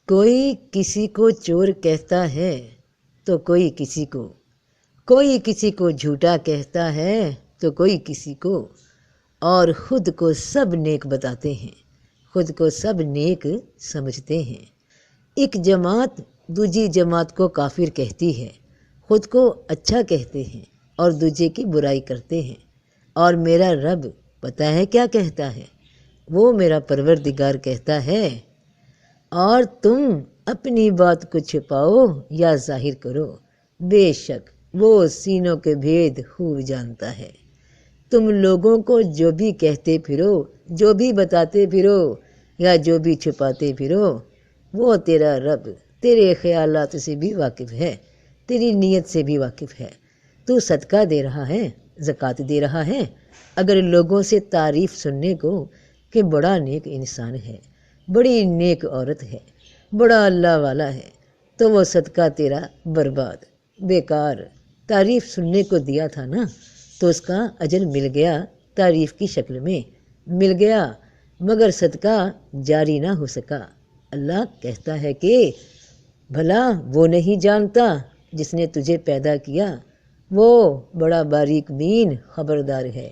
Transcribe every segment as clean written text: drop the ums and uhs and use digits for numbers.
کوئی کسی کو چور کہتا ہے تو کوئی کسی کو جھوٹا کہتا ہے تو کوئی کسی کو، اور خود کو سب نیک بتاتے ہیں، خود کو سب نیک سمجھتے ہیں۔ ایک جماعت دوسری جماعت کو کافر کہتی ہے، خود کو اچھا کہتے ہیں اور دوسرے کی برائی کرتے ہیں، اور میرا رب پتہ ہے کیا کہتا ہے؟ وہ میرا پروردگار کہتا ہے، اور تم اپنی بات کو چھپاؤ یا ظاہر کرو، بے شک وہ سینوں کے بھید خوب جانتا ہے۔ تم لوگوں کو جو بھی کہتے پھرو، جو بھی بتاتے پھرو یا جو بھی چھپاتے پھرو، وہ تیرا رب تیرے خیالات سے بھی واقف ہے، تیری نیت سے بھی واقف ہے۔ تو صدقہ دے رہا ہے، زکوٰۃ دے رہا ہے، اگر لوگوں سے تعریف سننے کو کہ بڑا نیک انسان ہے، بڑی نیک عورت ہے، بڑا اللہ والا ہے، تو وہ صدقہ تیرا برباد، بیکار۔ تعریف سننے کو دیا تھا نا، تو اس کا اجر مل گیا، تعریف کی شکل میں مل گیا، مگر صدقہ جاری نہ ہو سکا۔ اللہ کہتا ہے کہ بھلا وہ نہیں جانتا جس نے تجھے پیدا کیا، وہ بڑا باریک بین خبردار ہے۔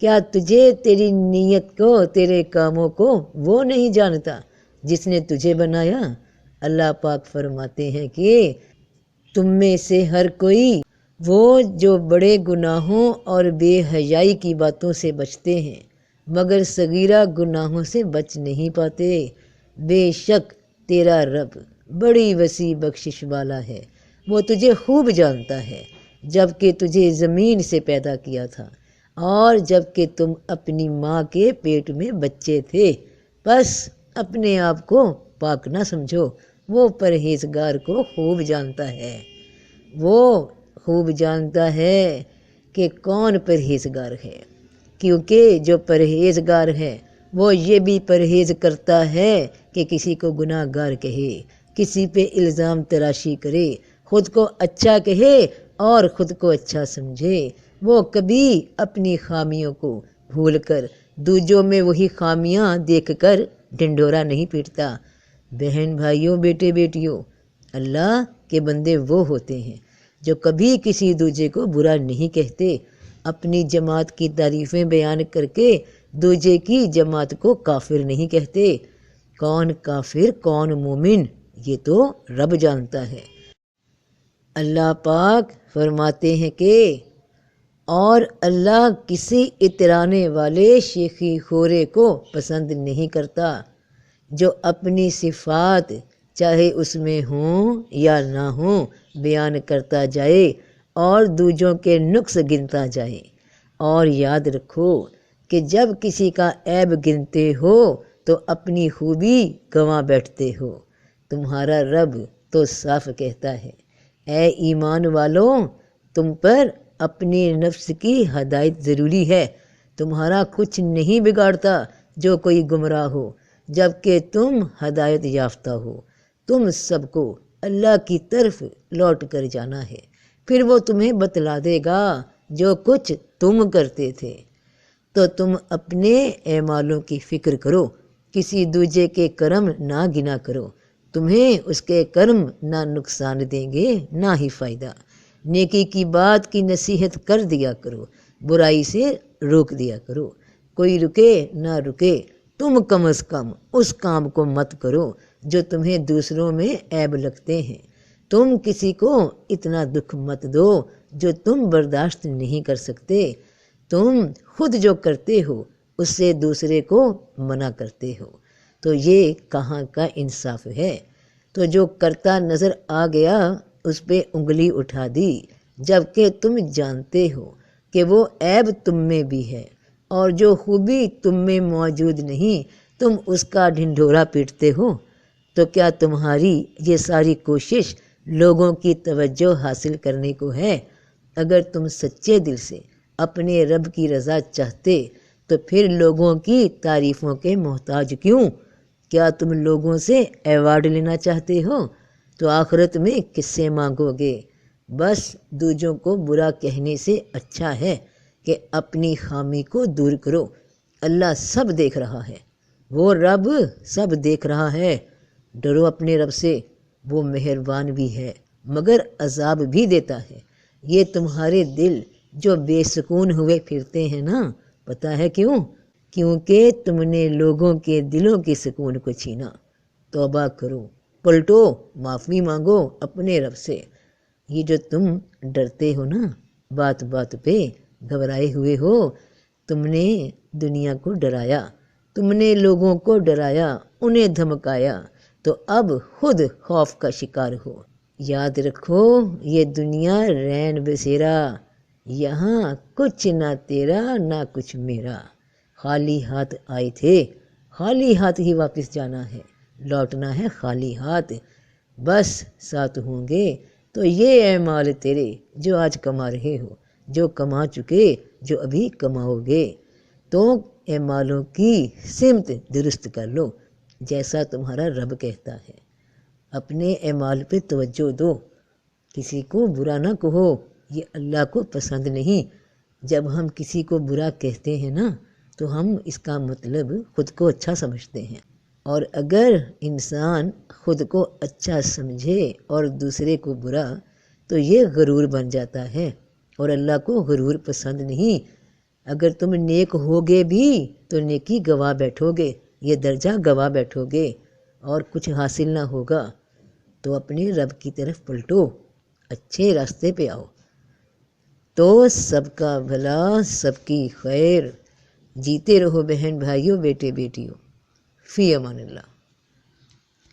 کیا تجھے، تیری نیت کو، تیرے کاموں کو وہ نہیں جانتا جس نے تجھے بنایا؟ اللہ پاک فرماتے ہیں کہ تم میں سے ہر کوئی وہ جو بڑے گناہوں اور بے حیائی کی باتوں سے بچتے ہیں مگر صغیرہ گناہوں سے بچ نہیں پاتے، بے شک تیرا رب بڑی وسیع بخشش والا ہے، وہ تجھے خوب جانتا ہے، جب کہ تجھے زمین سے پیدا کیا تھا اور جب کہ تم اپنی ماں کے پیٹ میں بچے تھے، بس اپنے آپ کو پاک نہ سمجھو، وہ پرہیزگار کو خوب جانتا ہے۔ وہ خوب جانتا ہے کہ کون پرہیزگار ہے، کیونکہ جو پرہیزگار ہے وہ یہ بھی پرہیز کرتا ہے کہ کسی کو گناہ گار کہے، کسی پہ الزام تراشی کرے، خود کو اچھا کہے اور خود کو اچھا سمجھے۔ وہ کبھی اپنی خامیوں کو بھول کر دوجوں میں وہی خامیاں دیکھ کر ڈنڈورا نہیں پیٹتا۔ بہن بھائیوں، بیٹے بیٹیوں، اللہ کے بندے وہ ہوتے ہیں جو کبھی کسی دوجے کو برا نہیں کہتے، اپنی جماعت کی تعریفیں بیان کر کے دوجے کی جماعت کو کافر نہیں کہتے۔ کون کافر کون مومن یہ تو رب جانتا ہے۔ اللہ پاک فرماتے ہیں کہ اور اللہ کسی اترانے والے شیخی خورے کو پسند نہیں کرتا جو اپنی صفات چاہے اس میں ہوں یا نہ ہوں بیان کرتا جائے اور دوجوں کے نقص گنتا جائے۔ اور یاد رکھو کہ جب کسی کا عیب گنتے ہو تو اپنی خوبی گنوا بیٹھتے ہو۔ تمہارا رب تو صاف کہتا ہے، اے ایمان والوں، تم پر اپنی نفس کی ہدایت ضروری ہے، تمہارا کچھ نہیں بگاڑتا جو کوئی گمراہ ہو، جب کہ تم ہدایت یافتہ ہو۔ تم سب کو اللہ کی طرف لوٹ کر جانا ہے، پھر وہ تمہیں بتلا دے گا جو کچھ تم کرتے تھے۔ تو تم اپنے اعمالوں کی فکر کرو، کسی دوجے کے کرم نہ گنا کرو، تمہیں اس کے کرم نہ نقصان دیں گے نہ ہی فائدہ۔ نیکی کی بات کی نصیحت کر دیا کرو، برائی سے روک دیا کرو، کوئی رکے نہ رکے، تم کم از کم اس کام کو مت کرو جو تمہیں دوسروں میں عیب لگتے ہیں۔ تم کسی کو اتنا دکھ مت دو جو تم برداشت نہیں کر سکتے۔ تم خود جو کرتے ہو اس سے دوسرے کو منع کرتے ہو، تو یہ کہاں کا انصاف ہے؟ تو جو کرتا نظر آ گیا اس پہ انگلی اٹھا دی، جب کہ تم جانتے ہو کہ وہ عیب تم میں بھی ہے، اور جو خوبی تم میں موجود نہیں تم اس کا ڈھنڈورا پیٹتے ہو۔ تو کیا تمہاری یہ ساری کوشش لوگوں کی توجہ حاصل کرنے کو ہے؟ اگر تم سچے دل سے اپنے رب کی رضا چاہتے تو پھر لوگوں کی تعریفوں کے محتاج کیوں؟ کیا تم لوگوں سے ایوارڈ لینا چاہتے ہو تو آخرت میں کس سے مانگو گے؟ بس دوجوں کو برا کہنے سے اچھا ہے کہ اپنی خامی کو دور کرو۔ اللہ سب دیکھ رہا ہے، وہ رب سب دیکھ رہا ہے، ڈرو اپنے رب سے، وہ مہربان بھی ہے مگر عذاب بھی دیتا ہے۔ یہ تمہارے دل جو بے سکون ہوئے پھرتے ہیں نا، پتہ ہے کیوں؟ کیونکہ تم نے لوگوں کے دلوں کے سکون کو چھینا۔ توبہ کرو، پلٹو، معافی مانگو اپنے رب سے۔ یہ جو تم ڈرتے ہو نا، بات بات پہ گھبرائے ہوئے ہو، تم نے دنیا کو ڈرایا، تم نے لوگوں کو ڈرایا، انہیں دھمکایا، تو اب خود خوف کا شکار ہو۔ یاد رکھو یہ دنیا رین بسیرا، یہاں کچھ نہ تیرا نہ کچھ میرا۔ خالی ہاتھ آئے تھے، خالی ہاتھ ہی واپس جانا ہے، لوٹنا ہے خالی ہاتھ۔ بس ساتھ ہوں گے تو یہ اعمال تیرے جو آج کما رہے ہو، جو کما چکے، جو ابھی کماؤ گے، تو اعمالوں کی سمت درست کر لو جیسا تمہارا رب کہتا ہے۔ اپنے اعمال پہ توجہ دو، کسی کو برا نہ کہو، یہ اللہ کو پسند نہیں۔ جب ہم کسی کو برا کہتے ہیں نا تو ہم اس کا مطلب خود کو اچھا سمجھتے ہیں، اور اگر انسان خود کو اچھا سمجھے اور دوسرے کو برا تو یہ غرور بن جاتا ہے، اور اللہ کو غرور پسند نہیں۔ اگر تم نیک ہوگے بھی تو نیکی گوا بیٹھو گے، یہ درجہ گوا بیٹھو گے اور کچھ حاصل نہ ہوگا۔ تو اپنے رب کی طرف پلٹو، اچھے راستے پہ آؤ، تو سب کا بھلا، سب کی خیر۔ جیتے رہو بہن بھائیوں، بیٹے بیٹیوں، فی امان اللہ۔